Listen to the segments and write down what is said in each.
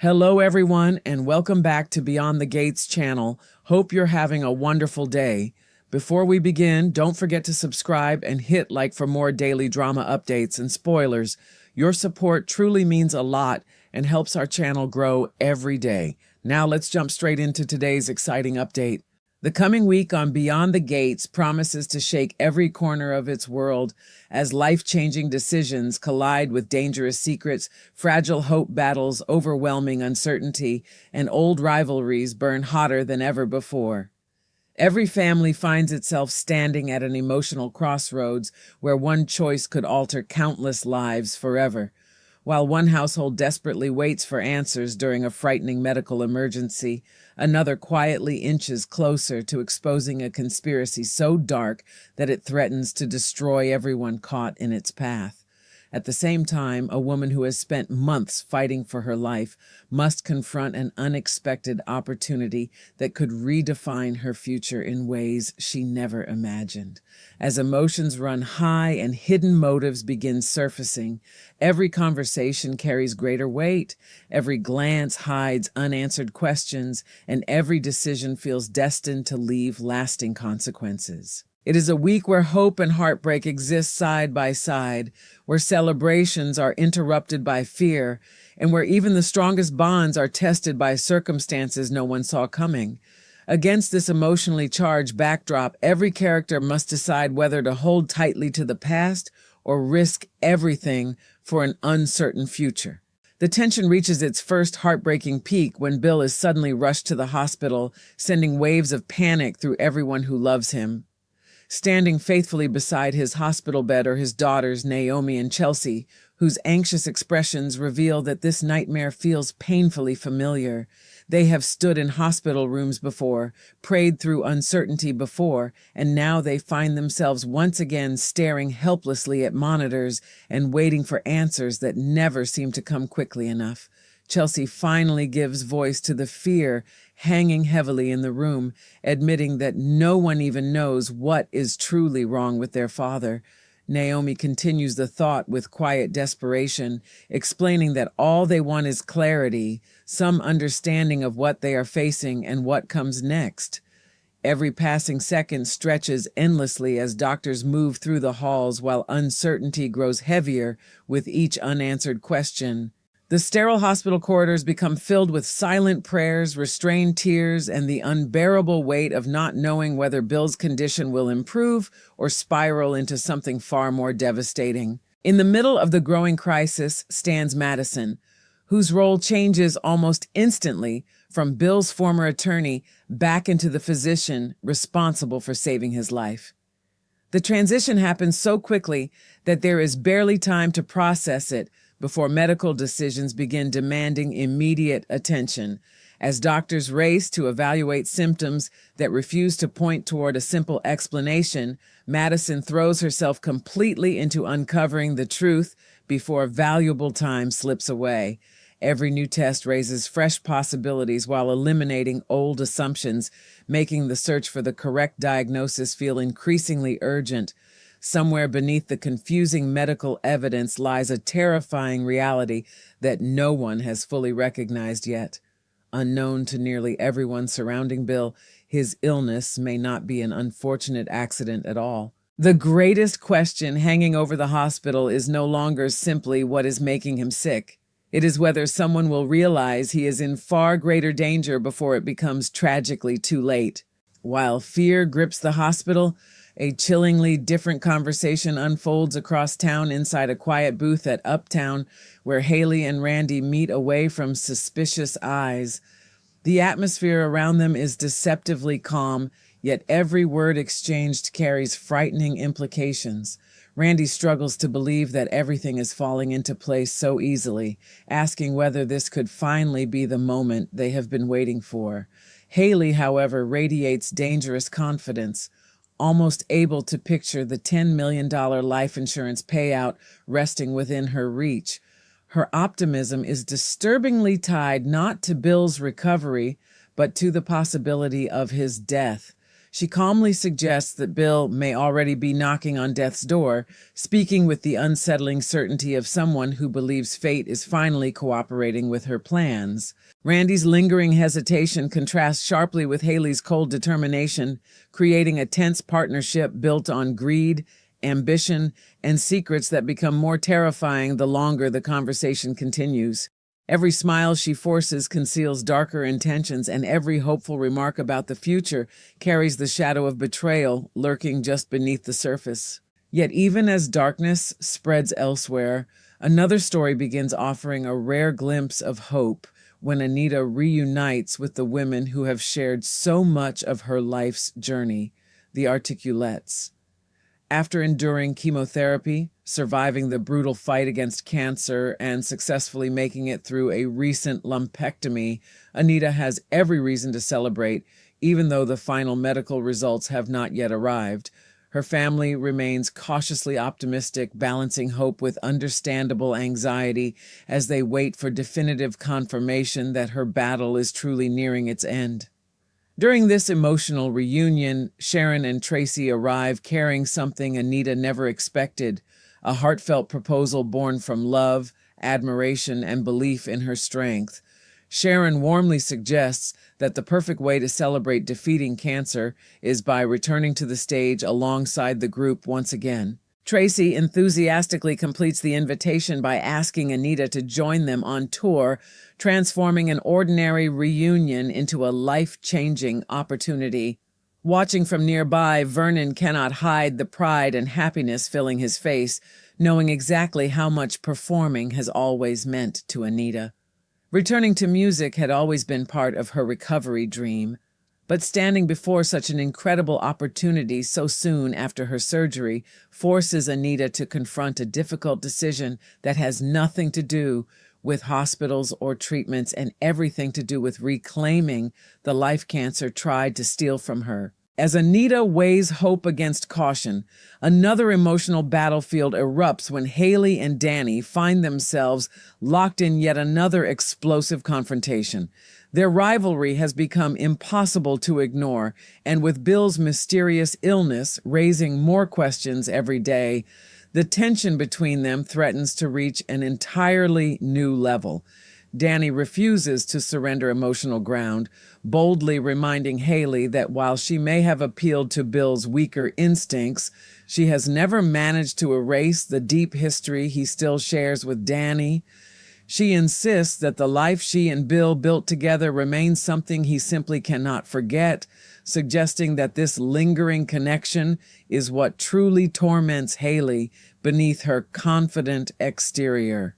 Hello, everyone, and welcome back to Beyond the Gates channel. Hope you're having a wonderful day. Before we begin, don't forget to subscribe and hit like for more daily drama updates and spoilers. Your support truly means a lot and helps our channel grow every day. Now let's jump straight into today's exciting update. The coming week on Beyond the Gates promises to shake every corner of its world as life-changing decisions collide with dangerous secrets, fragile hope battles, overwhelming uncertainty, and old rivalries burn hotter than ever before. Every family finds itself standing at an emotional crossroads where one choice could alter countless lives forever. While one household desperately waits for answers during a frightening medical emergency, another quietly inches closer to exposing a conspiracy so dark that it threatens to destroy everyone caught in its path. At the same time, a woman who has spent months fighting for her life must confront an unexpected opportunity that could redefine her future in ways she never imagined. As emotions run high and hidden motives begin surfacing, every conversation carries greater weight, every glance hides unanswered questions, and every decision feels destined to leave lasting consequences. It is a week where hope and heartbreak exist side by side, where celebrations are interrupted by fear, and where even the strongest bonds are tested by circumstances no one saw coming. Against this emotionally charged backdrop, every character must decide whether to hold tightly to the past or risk everything for an uncertain future. The tension reaches its first heartbreaking peak when Bill is suddenly rushed to the hospital, sending waves of panic through everyone who loves him. Standing faithfully beside his hospital bed are his daughters, Naomi and Chelsea, whose anxious expressions reveal that this nightmare feels painfully familiar. They have stood in hospital rooms before, prayed through uncertainty before, and now they find themselves once again staring helplessly at monitors and waiting for answers that never seem to come quickly enough. Chelsea finally gives voice to the fear hanging heavily in the room, admitting that no one even knows what is truly wrong with their father. Naomi continues the thought with quiet desperation, explaining that all they want is clarity, some understanding of what they are facing and what comes next. Every passing second stretches endlessly as doctors move through the halls while uncertainty grows heavier with each unanswered question. The sterile hospital corridors become filled with silent prayers, restrained tears, and the unbearable weight of not knowing whether Bill's condition will improve or spiral into something far more devastating. In the middle of the growing crisis stands Madison, whose role changes almost instantly from Bill's former attorney back into the physician responsible for saving his life. The transition happens so quickly that there is barely time to process it before medical decisions begin demanding immediate attention. As doctors race to evaluate symptoms that refuse to point toward a simple explanation, Madison throws herself completely into uncovering the truth before valuable time slips away. Every new test raises fresh possibilities while eliminating old assumptions, making the search for the correct diagnosis feel increasingly urgent. Somewhere beneath the confusing medical evidence lies a terrifying reality that no one has fully recognized yet. Unknown to nearly everyone surrounding Bill, his illness may not be an unfortunate accident at all. The greatest question hanging over the hospital is no longer simply what is making him sick. It is whether someone will realize he is in far greater danger before it becomes tragically too late. While fear grips the hospital, a chillingly different conversation unfolds across town inside a quiet booth at Uptown, where Hayley and Randy meet away from suspicious eyes. The atmosphere around them is deceptively calm, yet every word exchanged carries frightening implications. Randy struggles to believe that everything is falling into place so easily, asking whether this could finally be the moment they have been waiting for. Hayley, however, radiates dangerous confidence, almost able to picture the $10 million life insurance payout resting within her reach. Her optimism is disturbingly tied not to Bill's recovery, but to the possibility of his death. She calmly suggests that Bill may already be knocking on death's door, speaking with the unsettling certainty of someone who believes fate is finally cooperating with her plans. Randy's lingering hesitation contrasts sharply with Hayley's cold determination, creating a tense partnership built on greed, ambition, and secrets that become more terrifying the longer the conversation continues. Every smile she forces conceals darker intentions, and every hopeful remark about the future carries the shadow of betrayal lurking just beneath the surface. Yet even as darkness spreads elsewhere, another story begins offering a rare glimpse of hope when Anita reunites with the women who have shared so much of her life's journey, the Articulettes. After enduring chemotherapy, surviving the brutal fight against cancer, and successfully making it through a recent lumpectomy, Anita has every reason to celebrate, even though the final medical results have not yet arrived. Her family remains cautiously optimistic, balancing hope with understandable anxiety as they wait for definitive confirmation that her battle is truly nearing its end. During this emotional reunion, Sharon and Tracy arrive carrying something Anita never expected, a heartfelt proposal born from love, admiration, and belief in her strength. Sharon warmly suggests that the perfect way to celebrate defeating cancer is by returning to the stage alongside the group once again. Tracy enthusiastically completes the invitation by asking Anita to join them on tour, transforming an ordinary reunion into a life-changing opportunity. Watching from nearby, Vernon cannot hide the pride and happiness filling his face, knowing exactly how much performing has always meant to Anita. Returning to music had always been part of her recovery dream, but standing before such an incredible opportunity so soon after her surgery forces Anita to confront a difficult decision that has nothing to do with hospitals or treatments and everything to do with reclaiming the life cancer tried to steal from her. As Anita weighs hope against caution, another emotional battlefield erupts when Hayley and Dani find themselves locked in yet another explosive confrontation. Their rivalry has become impossible to ignore, and with Bill's mysterious illness raising more questions every day, the tension between them threatens to reach an entirely new level. Dani refuses to surrender emotional ground, boldly reminding Hayley that while she may have appealed to Bill's weaker instincts, she has never managed to erase the deep history he still shares with Dani. She insists that the life she and Bill built together remains something he simply cannot forget, suggesting that this lingering connection is what truly torments Hayley beneath her confident exterior.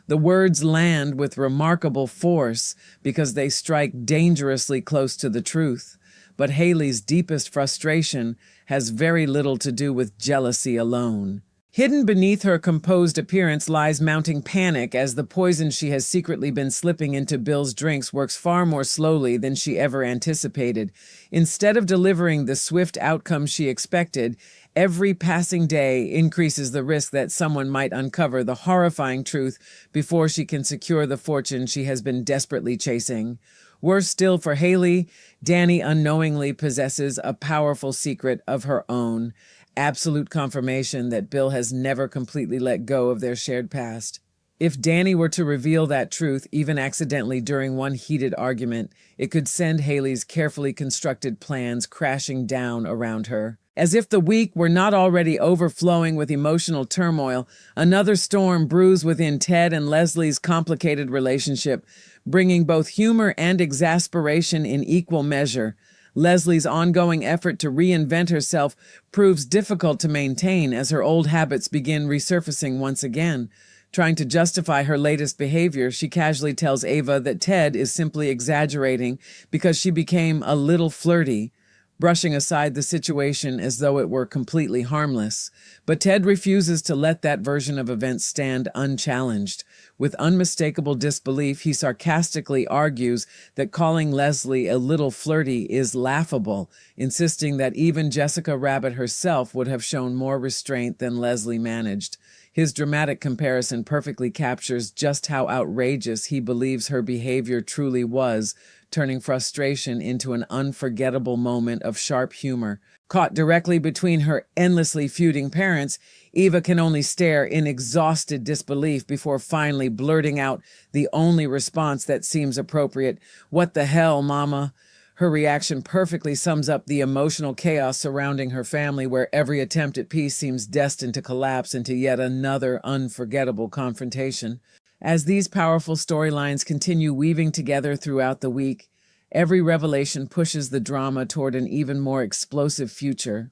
The words land with remarkable force because they strike dangerously close to the truth, but Hayley's deepest frustration has very little to do with jealousy alone. Hidden beneath her composed appearance lies mounting panic as the poison she has secretly been slipping into Bill's drinks works far more slowly than she ever anticipated. Instead of delivering the swift outcome she expected, every passing day increases the risk that someone might uncover the horrifying truth before she can secure the fortune she has been desperately chasing. Worse still for Hayley, Dani unknowingly possesses a powerful secret of her own. Absolute confirmation that Bill has never completely let go of their shared past. If Dani were to reveal that truth, even accidentally during one heated argument, it could send Hayley's carefully constructed plans crashing down around her. As if the week were not already overflowing with emotional turmoil, another storm brews within Ted and Leslie's complicated relationship, bringing both humor and exasperation in equal measure. Leslie's ongoing effort to reinvent herself proves difficult to maintain as her old habits begin resurfacing once again. Trying to justify her latest behavior, she casually tells Ava that Ted is simply exaggerating because she became a little flirty, brushing aside the situation as though it were completely harmless. But Ted refuses to let that version of events stand unchallenged. With unmistakable disbelief, he sarcastically argues that calling Leslie a little flirty is laughable, insisting that even Jessica Rabbit herself would have shown more restraint than Leslie managed. His dramatic comparison perfectly captures just how outrageous he believes her behavior truly was, turning frustration into an unforgettable moment of sharp humor. Caught directly between her endlessly feuding parents, Eva can only stare in exhausted disbelief before finally blurting out the only response that seems appropriate. "What the hell, Mama?" Her reaction perfectly sums up the emotional chaos surrounding her family, where every attempt at peace seems destined to collapse into yet another unforgettable confrontation. As these powerful storylines continue weaving together throughout the week, every revelation pushes the drama toward an even more explosive future.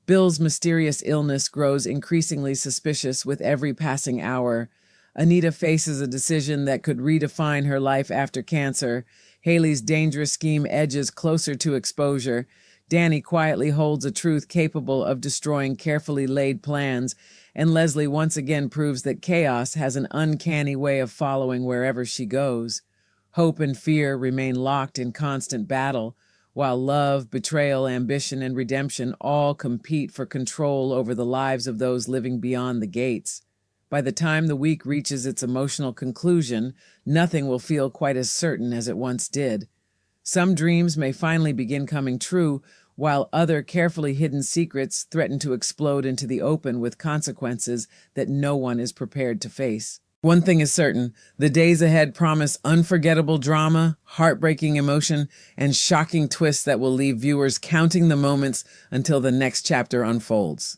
Bill's mysterious illness grows increasingly suspicious with every passing hour. Anita faces a decision that could redefine her life after cancer. Hayley's dangerous scheme edges closer to exposure. Dani quietly holds a truth capable of destroying carefully laid plans. And Leslie once again proves that chaos has an uncanny way of following wherever she goes. Hope and fear remain locked in constant battle, while love, betrayal, ambition, and redemption all compete for control over the lives of those living beyond the gates. By the time the week reaches its emotional conclusion, nothing will feel quite as certain as it once did. Some dreams may finally begin coming true, while other carefully hidden secrets threaten to explode into the open with consequences that no one is prepared to face. One thing is certain, the days ahead promise unforgettable drama, heartbreaking emotion, and shocking twists that will leave viewers counting the moments until the next chapter unfolds.